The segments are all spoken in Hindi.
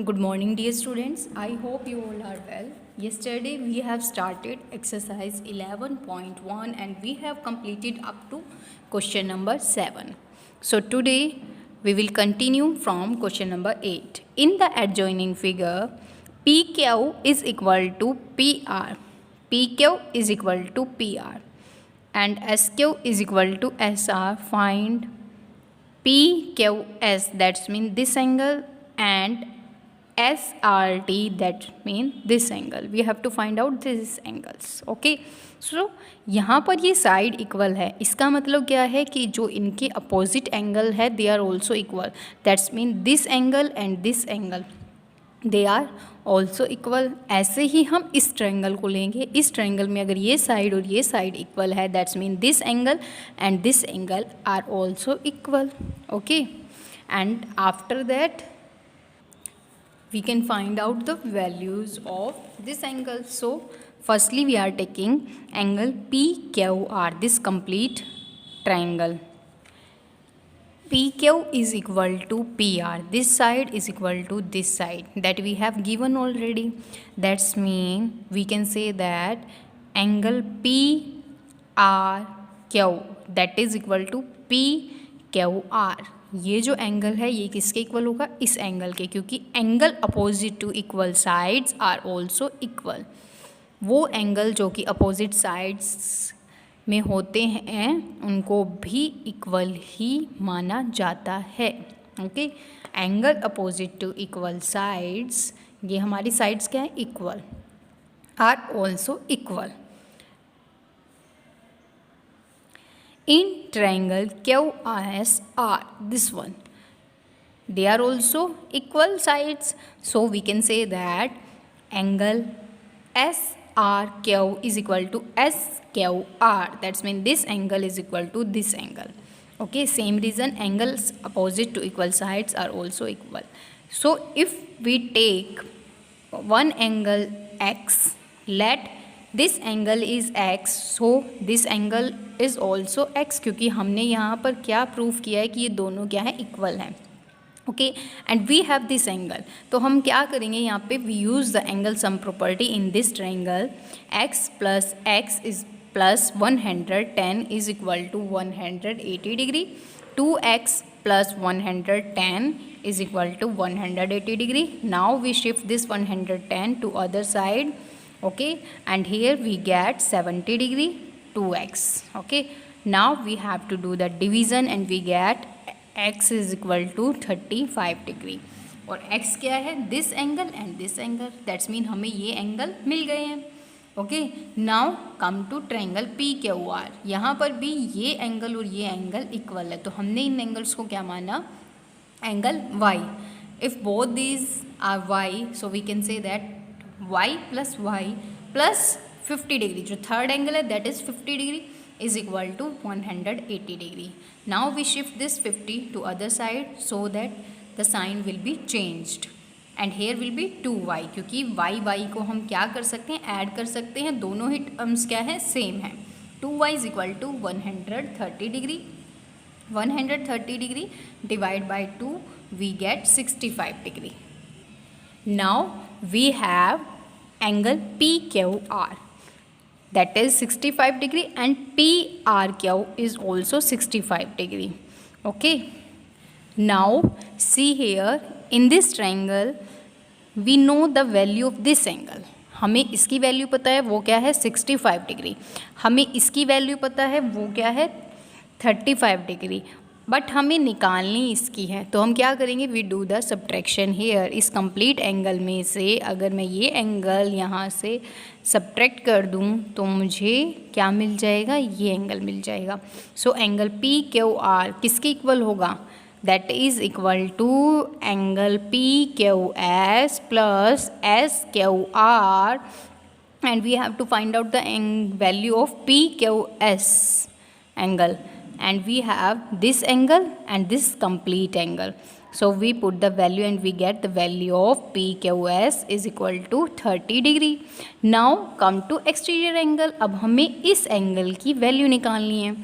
Good morning, dear students. I hope you all are well. Yesterday we have started exercise 11.1 and we have completed up to question number 7. So today we will continue from question number 8. In the adjoining figure, PQ is equal to PR. PQ is equal to PR and SQ is equal to SR. Find PQS, that means this angle, and SRT, that means this angle. We have to find out these angles. Okay, so यहाँ पर ये साइड इक्वल है, इसका मतलब क्या है कि जो इनके अपोजिट एंगल है they are also equal. That's mean this angle and this angle they are also equal. ऐसे ही हम इस ट्रायंगल को लेंगे. इस ट्रायंगल में अगर ये साइड और ये साइड इक्वल है, that's mean this angle and this angle are also equal. Okay, and after that we can find out the values of this angle. So firstly we are taking angle PQR, this complete triangle. PQ is equal to PR. This side is equal to this side that we have given already. That's mean we can say that angle PRQ that is equal to PQR. ये जो एंगल है ये किसके इक्वल होगा? इस एंगल के, क्योंकि angle opposite to equal sides are also equal. वो एंगल जो कि अपोजिट साइड्स में होते हैं उनको भी इक्वल ही माना जाता है. Okay, angle opposite to equal sides, ये हमारी साइड्स क्या है? Equal, are also equal. In triangle QRSR, this one, they are also equal sides. So we can say that angle SRQ is equal to SQR. That's mean this angle is equal to this angle. Okay, same reason angles opposite to equal sides are also equal. So if we take one angle X, let this angle is x, so this angle is also x, क्योंकि हमने यहाँ पर क्या प्रूव किया है कि ये दोनों क्या है? इक्वल हैं. Okay, and we have this angle. तो हम क्या करेंगे यहाँ पे? We use the angle sum property in this triangle. X plus x is plus 110 is equal to 180 degree. 2x plus 110 is equal to 180 degree. Now we shift this 110 to other side. Okay, and here we get 70 degree 2x. Okay, now we have to do the division and we get x is equal to 35 degree. और x क्या है? this angle and this angle. That's mean हमें ये एंगल मिल गए हैं. Okay, now come to triangle PQR. यहाँ पर भी ये एंगल और ये एंगल इक्वल है, तो हमने इन एंगल्स को क्या माना? Angle y. If both these are y, so we can say that y plus y plus 50 degree, जो थर्ड एंगल है that is 50 degree is equal to 180 degree. Now we shift this 50 to other side so that the sign will be changed and here will be 2y, क्योंकि y को हम क्या कर सकते हैं? ऐड कर सकते हैं. दोनों ही टर्म्स क्या है? सेम है. 2y is equal to 130 degree. 130 degree divide by 2 we get 65 degree. Now we have angle PQR that is 65 degree and PRQ is also 65 degree. Okay, now see here in this triangle we know the value of this angle. हमें इसकी वैल्यू पता है, वो क्या है? 65 डिग्री. हमें इसकी वैल्यू पता है, वो क्या है? 35 डिग्री. बट हमें निकालनी इसकी है, तो हम क्या करेंगे? We do the subtraction here. इस कंप्लीट एंगल में से अगर मैं ये एंगल यहाँ से सब्ट्रैक्ट कर दूँ तो मुझे क्या मिल जाएगा? ये एंगल मिल जाएगा. सो एंगल PQR किसके इक्वल होगा? That is equal to angle PQS plus SQR and we have to find out the value of PQS angle. And we have this angle and this complete angle. So we put the value and we get the value of PQS is equal to 30 degree. Now come to exterior angle. अब हमें इस एंगल की वैल्यू निकालनी है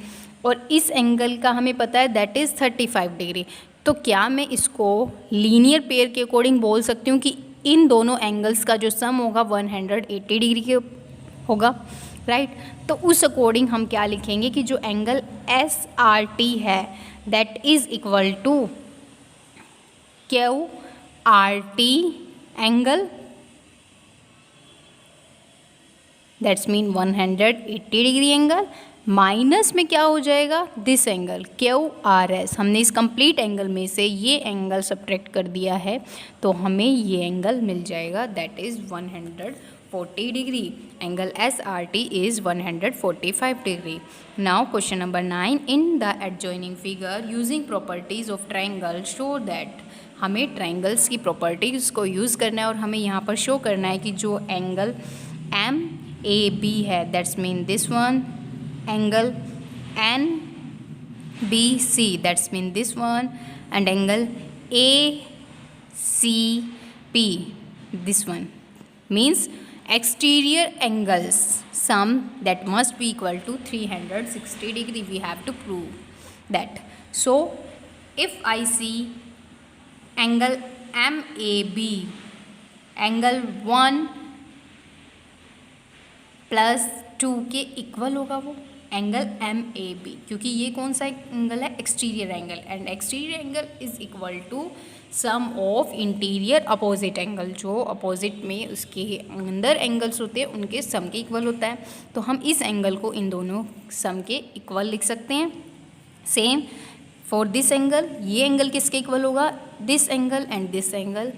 और इस एंगल का हमें पता है दैट इज़ 35 डिग्री. तो क्या मैं इसको लीनियर पेयर के अकॉर्डिंग बोल सकती हूँ कि इन दोनों एंगल्स का जो सम होगा 180 डिग्री के होगा, राइट। तो उस अकॉर्डिंग हम क्या लिखेंगे कि जो एंगल SRT है that is equal to QRT angle, that's mean 180 degree angle, minus में क्या हो जाएगा दिस एंगल QRS। हमने इस कंप्लीट एंगल में से ये एंगल सब्ट्रैक्ट कर दिया है तो हमें ये एंगल मिल जाएगा that is 140 degree. Angle SRT is 145 degree. Now question number 9, in the adjoining figure using properties of triangle show that. हमें ट्राइंगल्स की प्रॉपर्टीज़ को यूज़ करना है और हमें यहाँ पर शो करना है कि जो एंगल MAB है that's mean this one, angle NBC that's mean this one, and angle ACP this one, means exterior angles sum that must be equal to 360 degree. We have to prove that. So if I see angle MAB, angle 1 plus 2 के इक्वल होगा वो एंगल MAB, क्योंकि ये कौन सा एंगल है exterior angle, and exterior angle is equal to sum of interior opposite angle, जो अपोजिट में उसके अंदर एंगल्स होते हैं उनके सम के इक्वल होता है। तो हम इस एंगल को इन दोनों सम के इक्वल लिख सकते हैं। सेम फॉर दिस एंगल, ये एंगल किसके इक्वल होगा this angle and this angle,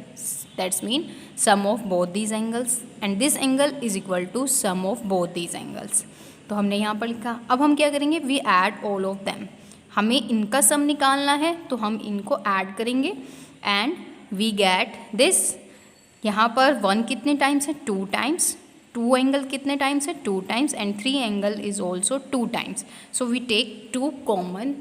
that's mean sum of both these angles, and this angle is equal to sum of both these angles. तो हमने यहाँ पर लिखा। अब हम क्या करेंगे, we add all of them, हमें इनका सम निकालना है तो हम इनको ऐड करेंगे एंड वी गेट दिस। यहाँ पर 1 कितने टाइम्स है 2 टाइम्स, 2 एंगल कितने टाइम्स है 2 times, and 3 angle is also 2 times, so we take 2 common.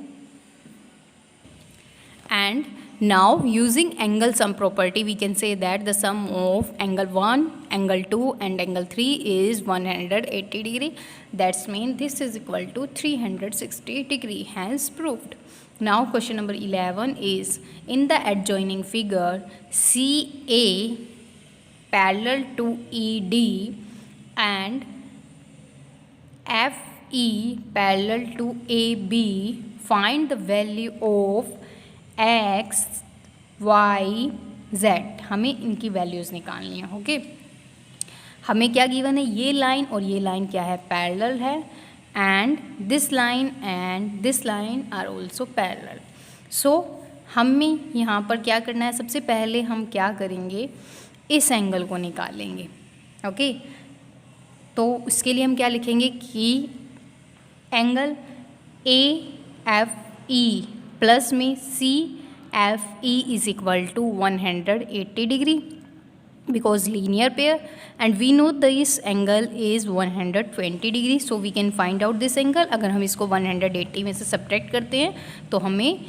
And now using angle sum property we can say that the sum of angle 1, angle 2 and angle 3 is 180 degree. That's mean this is equal to 360 degree, hence proved. Now question number 11 is in the adjoining figure CA parallel to ED and FE parallel to AB, find the value of X, Y, Z। हमें इनकी वैल्यूज़ निकालनी है। ओके, हमें क्या गिवन है, ये लाइन और ये लाइन क्या है पैरेलल है, and this line and this line are also parallel. So हमें यहाँ पर क्या करना है, सबसे पहले हम क्या करेंगे इस एंगल को निकालेंगे। ओके, तो उसके लिए हम क्या लिखेंगे कि एंगल AFE प्लस में CFE is equal to 180 degree because linear pair, and we know this angle is 120 degree, so we can find out this angle. अगर हम इसको 180 में से सब्ट्रैक्ट करते हैं तो हमें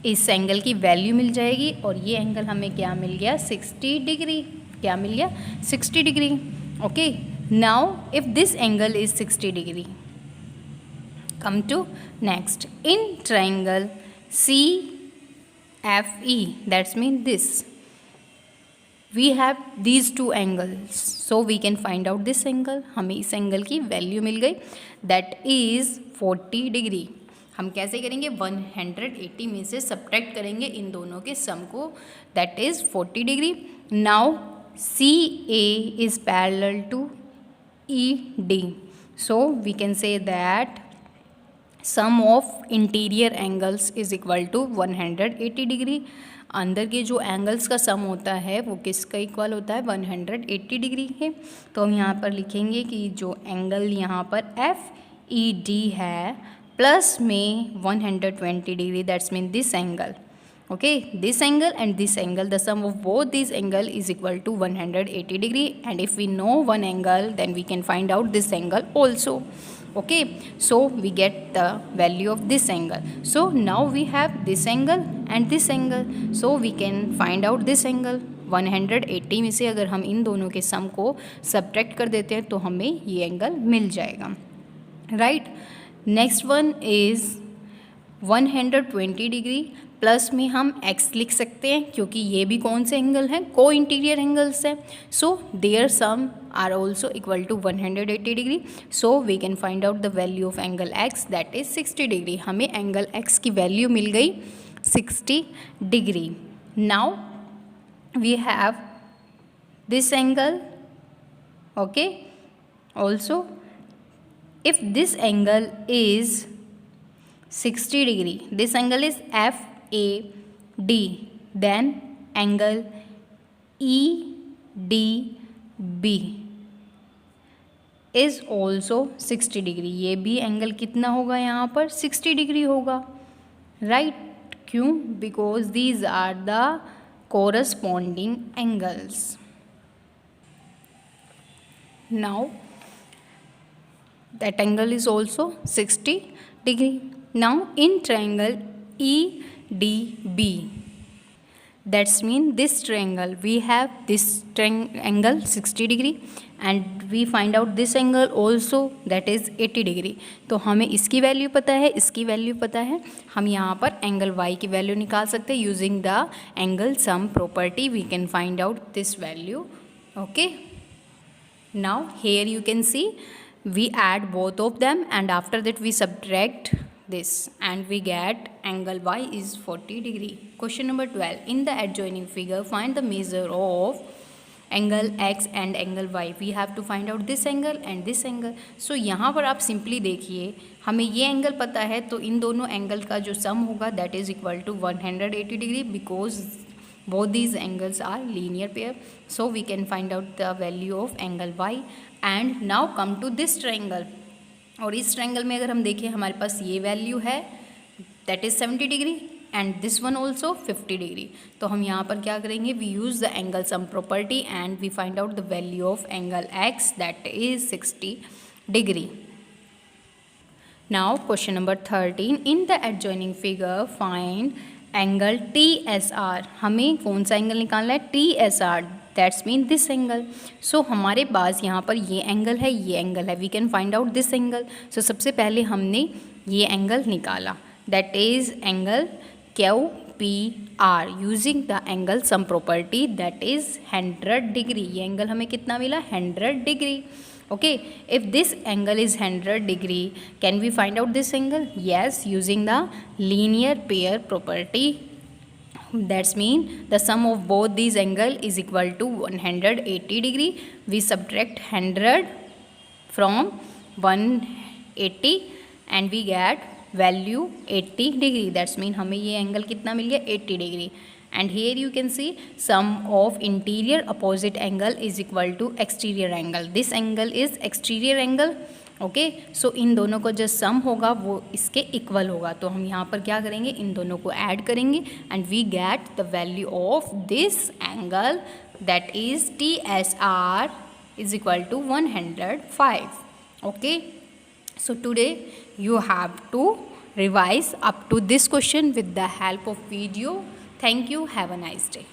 इस एंगल की वैल्यू मिल जाएगी, और ये एंगल हमें क्या मिल गया 60 डिग्री, क्या मिल गया 60 degree. Okay, now if this angle is 60 degree, come to next, in triangle CFE, that's mean this, we have these two angles, so we can find out this angle। हमें इस एंगल की वैल्यू मिल गई that is 40 डिग्री। हम कैसे करेंगे 180 में से सब्ट्रैक्ट करेंगे इन दोनों के सम को, that is 40 degree. Now CA is parallel to ED, so we can say that sum of interior angles is equal to 180 degree. अंदर के जो एंगल्स का सम होता है वो किसका इक्वल होता है 180 डिग्री के। तो हम यहाँ पर लिखेंगे कि जो एंगल यहाँ पर FED है प्लस में 120 degree, that's mean this angle. Okay, this angle and this angle, the sum of both this angle is equal to 180 degree, and if we know one angle then we can find out this angle also. Okay, so we get the value of this angle. So now we have this angle and this angle, so we can find out this angle। 180 में से अगर हम इन दोनों के सम को सब्ट्रैक्ट कर देते हैं तो हमें ये एंगल मिल जाएगा, right. Next one is 120 degree plus में हम x लिख सकते हैं क्योंकि ये भी कौन से एंगल हैं, को इंटीरियर एंगल्स हैं. So their sum are also equal to 180 degree. So we can find out the value of angle x that is 60 degree. हमें एंगल x की वैल्यू मिल गई 60 degree. Now we have this angle. Okay, also if this angle is 60 degree, this angle is FAD, then angle EDB is also 60 degree. ये भी एंगल कितना होगा यहाँ पर 60 डिग्री होगा, राइट? क्यों? Because these are the corresponding angles. Now that angle is also 60 degree. Now in triangle EDB, that's mean this triangle we have this angle 60 degree and we find out this angle also that is 80 degree. तो हमें इसकी वैल्यू पता है, इसकी वैल्यू पता है. हम यहाँ पर एंगल y की वैल्यू निकाल सकते हैं using the angle sum property. We can find out this value. Okay, now here you can see we add both of them and after that we subtract this and we get angle y is 40 degree. Question number 12. In the adjoining figure find the measure of angle x and angle y. We have to find out this angle and this angle. So यहाँ पर आप सिंपली देखिए, हमें ये एंगल पता है तो इन दोनों एंगल का जो सम होगा that is equal to 180 degree because both these angles are linear pair. So we can find out the value of angle y. And now come to this triangle. और इस ट्रायंगल में अगर हम देखें हमारे पास ये वैल्यू है that is 70 degree and this one also 50 degree. तो हम यहाँ पर क्या करेंगे, we use the angle sum property and we find out the value of angle x that is 60 degree. Now question number 13. In the adjoining figure find angle TSR. हमें कौन सा एंगल निकालना है, TSR. That's mean this angle. So हमारे पास यहाँ पर ये एंगल है, ये एंगल है. We can find out this angle. So सबसे पहले हमने ये एंगल निकाला that is angle QPR using the angle sum property that is 100 degree. ये एंगल हमें कितना मिला, 100 degree. Okay, if this angle is 100 degree, can we find out this angle? Yes, using the linear pair property. That's mean the sum of both these angle is equal to 180 degree. We subtract 100 from 180 and we get value 80 degree. That's mean हमें ये angle कितना मिल गया, 80 degree. And here you can see sum of interior opposite angle is equal to exterior angle. This angle is exterior angle. Okay, so इन दोनों को जो सम होगा वो इसके इक्वल होगा. तो हम यहाँ पर क्या करेंगे, इन दोनों को ऐड करेंगे and we get the value of this angle that is TSR is equal to 105. Okay, so today you have to revise up to this question with the help of video. Thank you. Have a nice day.